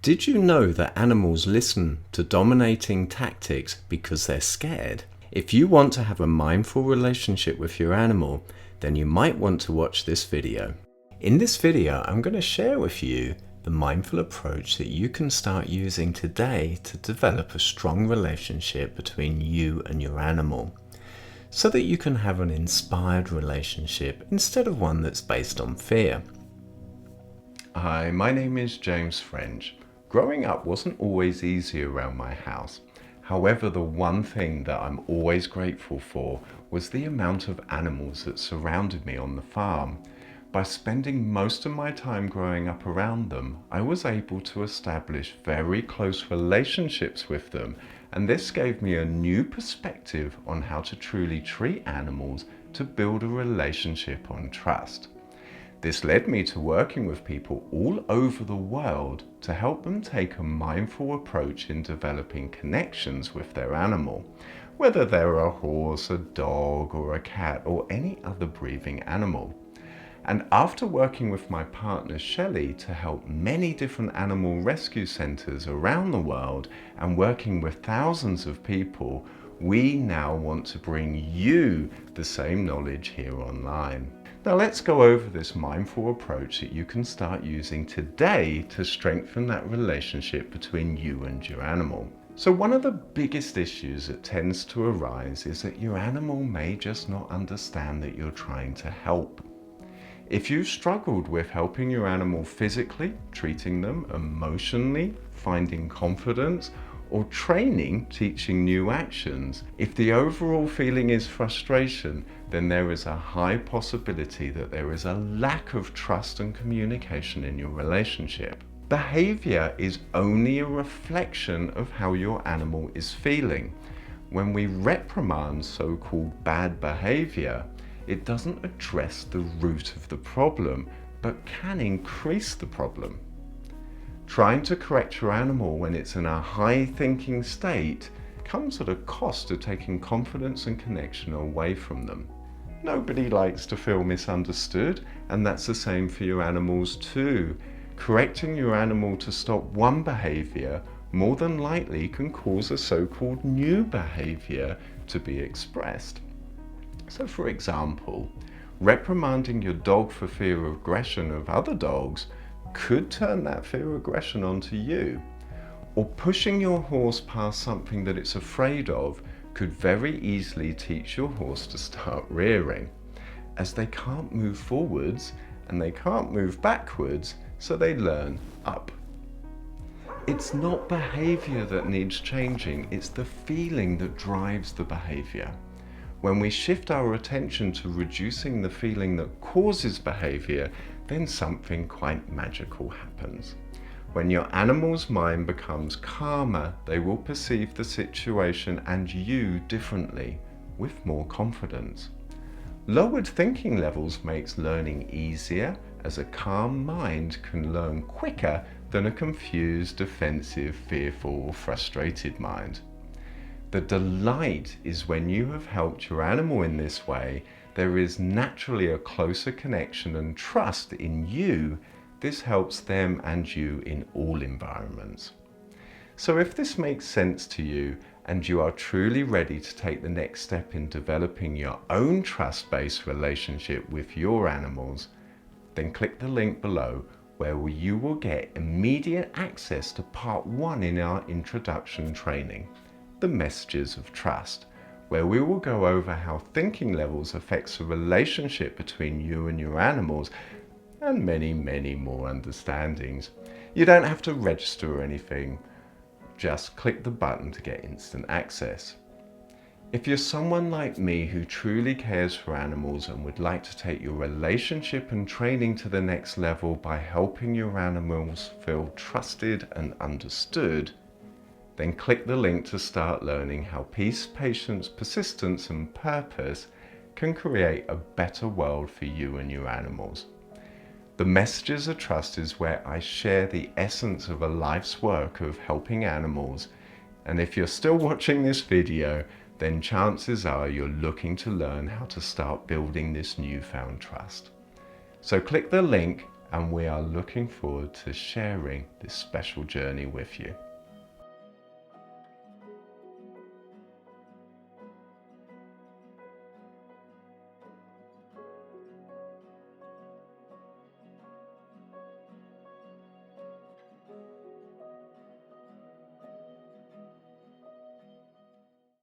Did you know that animals listen to dominating tactics because they're scared? If you want to have a mindful relationship with your animal, then you might want to watch this video. In this video, I'm going to share with you the mindful approach that you can start using today to develop a strong relationship between you and your animal, so that you can have an inspired relationship instead of one that's based on fear. Hi, my name is James French. Growing up wasn't always easy around my house. However, the one thing that I'm always grateful for was the amount of animals that surrounded me on the farm. By spending most of my time growing up around them, I was able to establish very close relationships with them, and this gave me a new perspective on how to truly treat animals to build a relationship on trust. This led me to working with people all over the world to help them take a mindful approach in developing connections with their animal, whether they're a horse, a dog, or a cat, or any other breathing animal. And after working with my partner Shelley to help many different animal rescue centers around the world and working with thousands of people, we now want to bring you the same knowledge here online. Now let's go over this mindful approach that you can start using today to strengthen that relationship between you and your animal. So one of the biggest issues that tends to arise is that your animal may just not understand that you're trying to help. If you've struggled with helping your animal physically, treating them emotionally, finding confidence, or training, teaching new actions, if the overall feeling is frustration, then there is a high possibility that there is a lack of trust and communication in your relationship. Behavior is only a reflection of how your animal is feeling. When we reprimand so-called bad behavior, it doesn't address the root of the problem, but can increase the problem. Trying to correct your animal when it's in a high thinking state comes at a cost of taking confidence and connection away from them. Nobody likes to feel misunderstood, and that's the same for your animals too. Correcting your animal to stop one behavior more than likely can cause a so-called new behavior to be expressed. So for example, reprimanding your dog for fear of aggression of other dogs could turn that fear of aggression onto you. Or pushing your horse past something that it's afraid of could very easily teach your horse to start rearing, as they can't move forwards and they can't move backwards, so they learn up. It's not behavior that needs changing, it's the feeling that drives the behavior. When we shift our attention to reducing the feeling that causes behavior, then something quite magical happens. When your animal's mind becomes calmer, they will perceive the situation and you differently, with more confidence. Lowered thinking levels makes learning easier, as a calm mind can learn quicker than a confused, defensive, fearful, or frustrated mind. The delight is when you have helped your animal in this way, there is naturally a closer connection and trust in you. This helps them and you in all environments. So if this makes sense to you and you are truly ready to take the next step in developing your own trust-based relationship with your animals, then click the link below where you will get immediate access to part 1 in our introduction training, The Messages of Trust, where we will go over how thinking levels affects the relationship between you and your animals, and many, many more understandings. You don't have to register or anything, just click the button to get instant access. If you're someone like me who truly cares for animals and would like to take your relationship and training to the next level by helping your animals feel trusted and understood, then click the link to start learning how peace, patience, persistence, and purpose can create a better world for you and your animals. The Messages of Trust is where I share the essence of a life's work of helping animals, and if you're still watching this video, then chances are you're looking to learn how to start building this newfound trust. So click the link and we are looking forward to sharing this special journey with you.